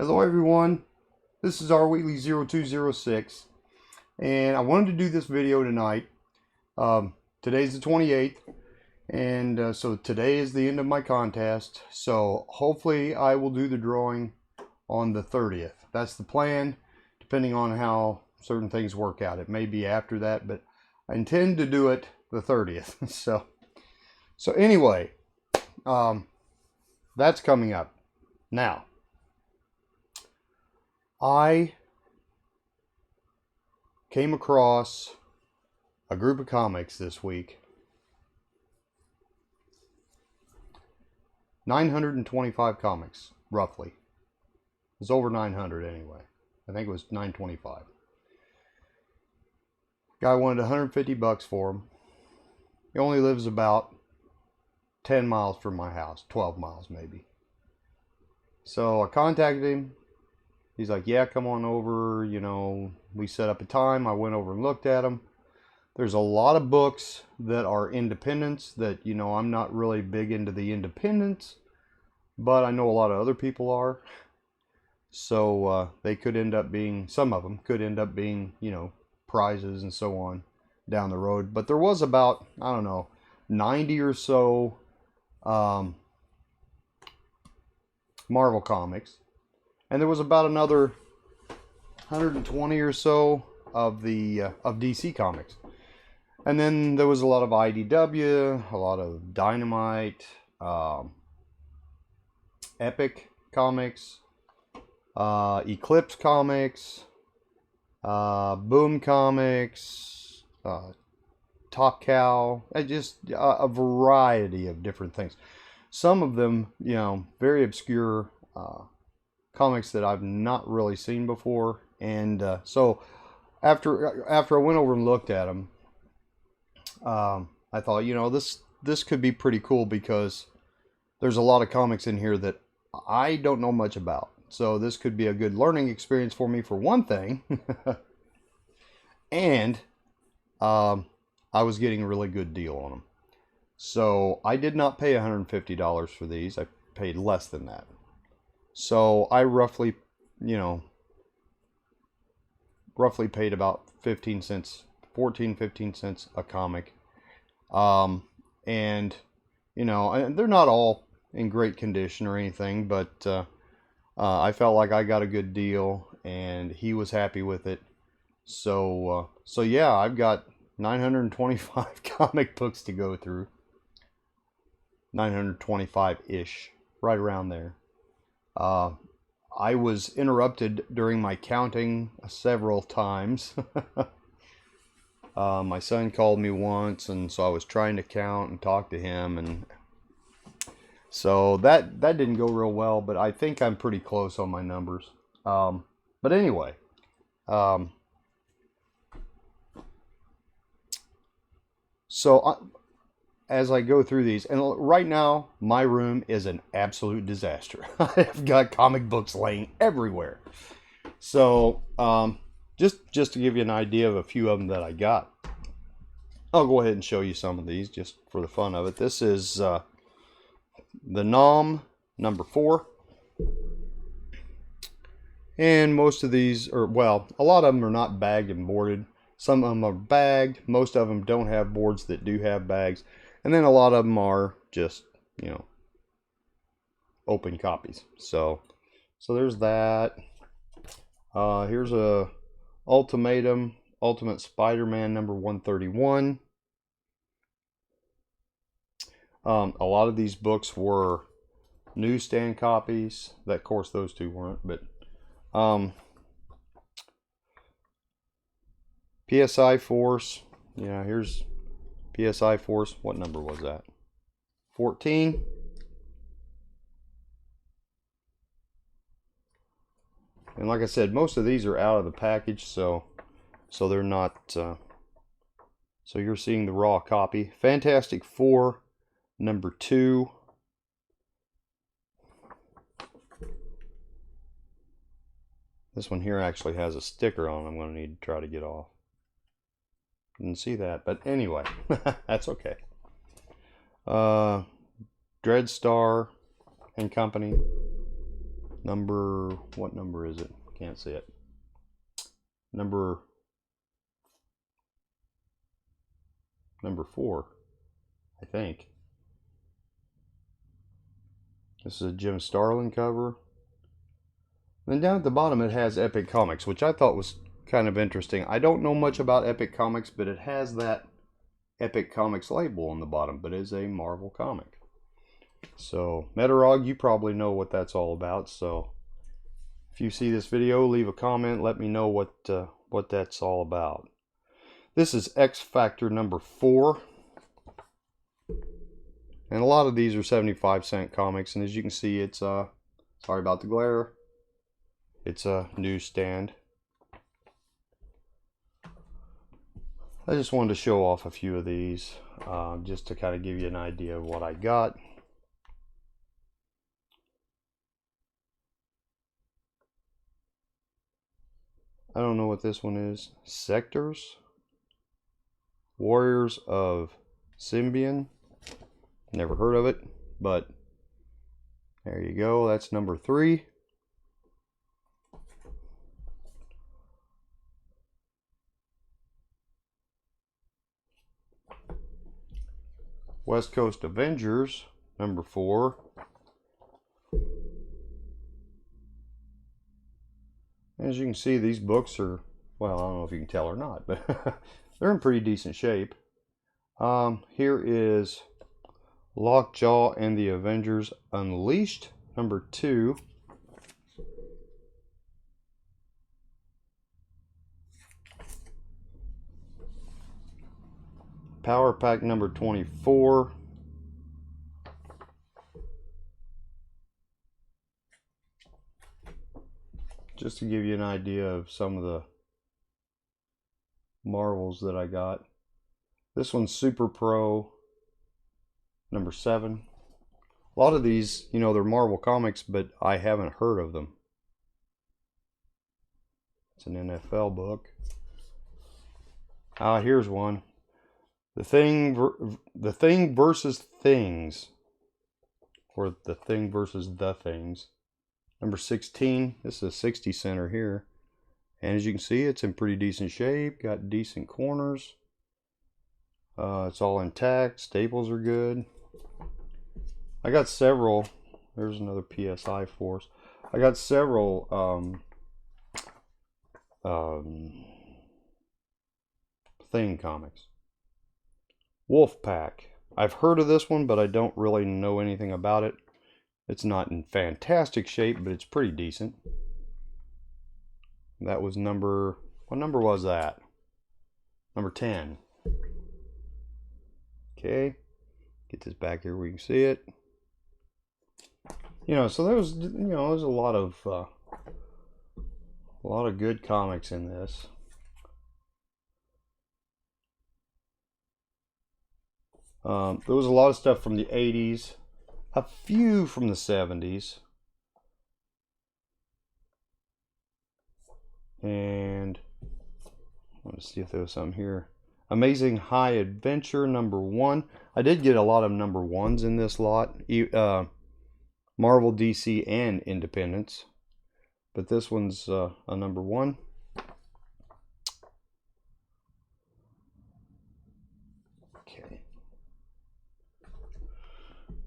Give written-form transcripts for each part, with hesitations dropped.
Hello everyone, this is rwheatley0206 and I wanted to do this video tonight. Today's the 28th and so today is the end of my contest, so hopefully I will do the drawing on the 30th. That's the plan, depending on how certain things work out. It may be after that, but I intend to do it the 30th. So anyway, that's coming up. Now, I came across a group of comics this week. 925 comics, roughly. It's over 900 anyway. I think it was 925. Guy wanted 150 bucks for them. He only lives about 10 miles from my house, 12 miles maybe. So I contacted him. He's like, yeah, come on over. You know, we set up a time. I went over and looked at them. There's a lot of books that are independents that, you know, I'm not really big into the independents, but I know a lot of other people are. So they could end up being, some of them could end up being, you know, prizes and so on down the road. But there was about, I don't know, 90 or so Marvel comics. And there was about another 120 or so of the of DC Comics. And then there was a lot of IDW, a lot of Dynamite, Epic Comics, Eclipse Comics, Boom Comics, Top Cow, just a variety of different things. Some of them, you know, very obscure comics that I've not really seen before. And so after I went over and looked at them, I thought, you know, this could be pretty cool because there's a lot of comics in here that I don't know much about. So this could be a good learning experience for me, for one thing. And I was getting a really good deal on them. So I did not pay $150 for these. I paid less than that. So I roughly, you know, paid about 15 cents, 15 cents a comic. And, you know, they're not all in great condition or anything, but I felt like I got a good deal and he was happy with it. So yeah, I've got 925 comic books to go through. 925-ish, right around there. I was interrupted during my counting several times. My son called me once, and so I was trying to count and talk to him, and so that didn't go real well, but I think I'm pretty close on my numbers. But anyway, as I go through these, and right now my room is an absolute disaster. I've got comic books laying everywhere. So just to give you an idea of a few of them that I got, I'll go ahead and show you some of these just for the fun of it. This is the Nom number 4. And most of these are, well, a lot of them are not bagged and boarded. Some of them are bagged. Most of them don't have boards that do have bags. And then a lot of them are just, you know, open copies. So there's that. Here's a Ultimate Spider-Man number 131. A lot of these books were newsstand copies. That, of course, those two weren't, but PSI Force. Yeah, here's PSI Force. What number was that? 14. And like I said, most of these are out of the package, so they're not. So you're seeing the raw copy. Fantastic Four number 2. This one here actually has a sticker on. I'm going to need to try to get off. Didn't see that, but anyway, that's okay. Dreadstar and Company. What number is it? Can't see it. Number 4, I think. This is a Jim Starlin cover. Then down at the bottom it has Epic Comics, which I thought was kind of interesting. I don't know much about Epic Comics, but it has that Epic Comics label on the bottom, but it is a Marvel comic. So, Metarog, you probably know what that's all about. So, if you see this video, leave a comment. Let me know what that's all about. This is X Factor number 4. And a lot of these are 75-cent comics. And as you can see, it's, sorry about the glare, it's a newsstand. I just wanted to show off a few of these, just to kind of give you an idea of what I got. I don't know what this one is. Sectors? Warriors of Symbion. Never heard of it, but there you go. That's number 3. West Coast Avengers, number 4. As you can see, these books are, well, I don't know if you can tell or not, but they're in pretty decent shape. Here is Lockjaw and the Avengers Unleashed, number 2. Power Pack number 24. Just to give you an idea of some of the Marvels that I got. This one's Super Pro number 7. A lot of these, you know, they're Marvel comics, but I haven't heard of them. It's an NFL book. Here's one. The Thing versus Things. Or The Thing versus the Things. Number 16. This is a 60 center here. And as you can see, it's in pretty decent shape. Got decent corners. It's all intact. Staples are good. I got several. There's another PSI Force. I got several Thing comics. Wolfpack. I've heard of this one, but I don't really know anything about it. It's not in fantastic shape, but it's pretty decent. That was number, what number was that? Number 10. Okay. Get this back here where you can see it. You know, so there was, you know, there's a lot of good comics in this. There was a lot of stuff from the 80s, a few from the 70s, and I want to see if there was something here. Amazing High Adventure number 1. I did get a lot of number 1s in this lot, Marvel, DC, and Independence, but this one's a number 1. Okay.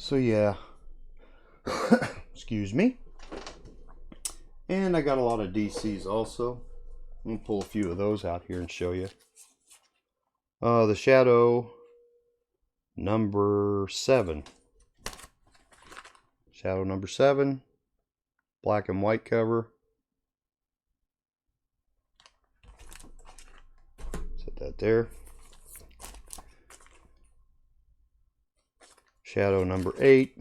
So yeah, excuse me. And I got a lot of DCs also. I'm gonna pull a few of those out here and show you. The Shadow number 7. Shadow number 7. Black and white cover. Set that there. Shadow number 8.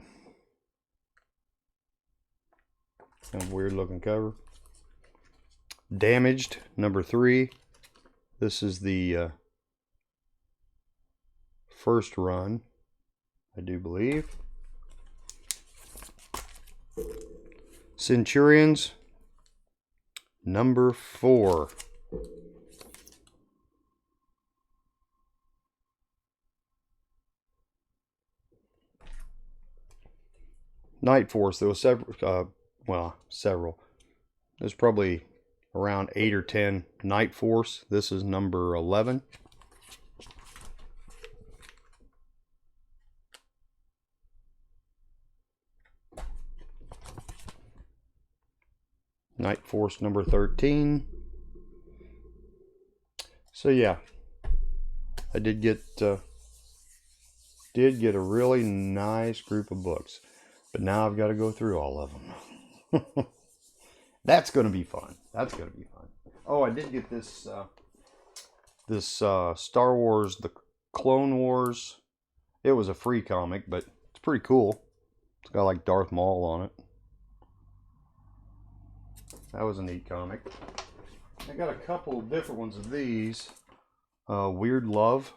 Kind of weird looking cover. Damaged number 3. This is the first run, I do believe. Centurions number 4. Night Force. There was several well, several. There's probably around 8 or 10 Night Force. This is number 11. Night Force number 13. So yeah, I did get a really nice group of books, but now I've got to go through all of them. That's going to be fun. That's going to be fun. Oh, I did get this Star Wars, the Clone Wars. It was a free comic, but it's pretty cool. It's got like Darth Maul on it. That was a neat comic. I got a couple different ones of these. Weird Love.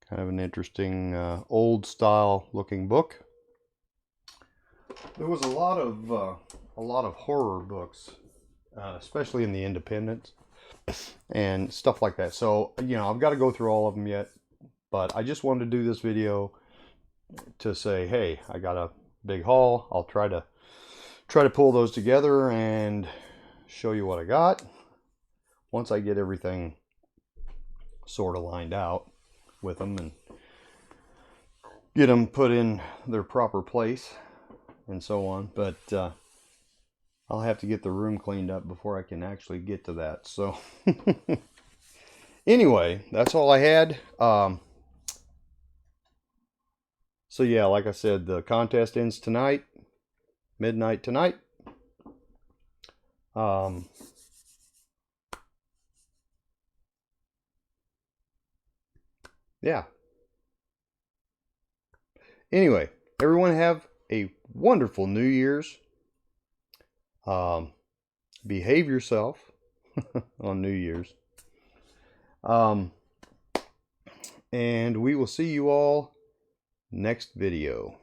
Kind of an interesting old style looking book. There was a lot of horror books, especially in the independents and stuff like that. So, you know, I've got to go through all of them yet, but I just wanted to do this video to say, hey, I got a big haul. I'll try to pull those together and show you what I got once I get everything sort of lined out with them and get them put in their proper place and so on. But I'll have to get the room cleaned up before I can actually get to that. So anyway, that's all I had. So yeah, like I said, the contest ends tonight, midnight tonight. Yeah. Anyway, everyone have a wonderful New Year's. Behave yourself on New Year's. And we will see you all next video.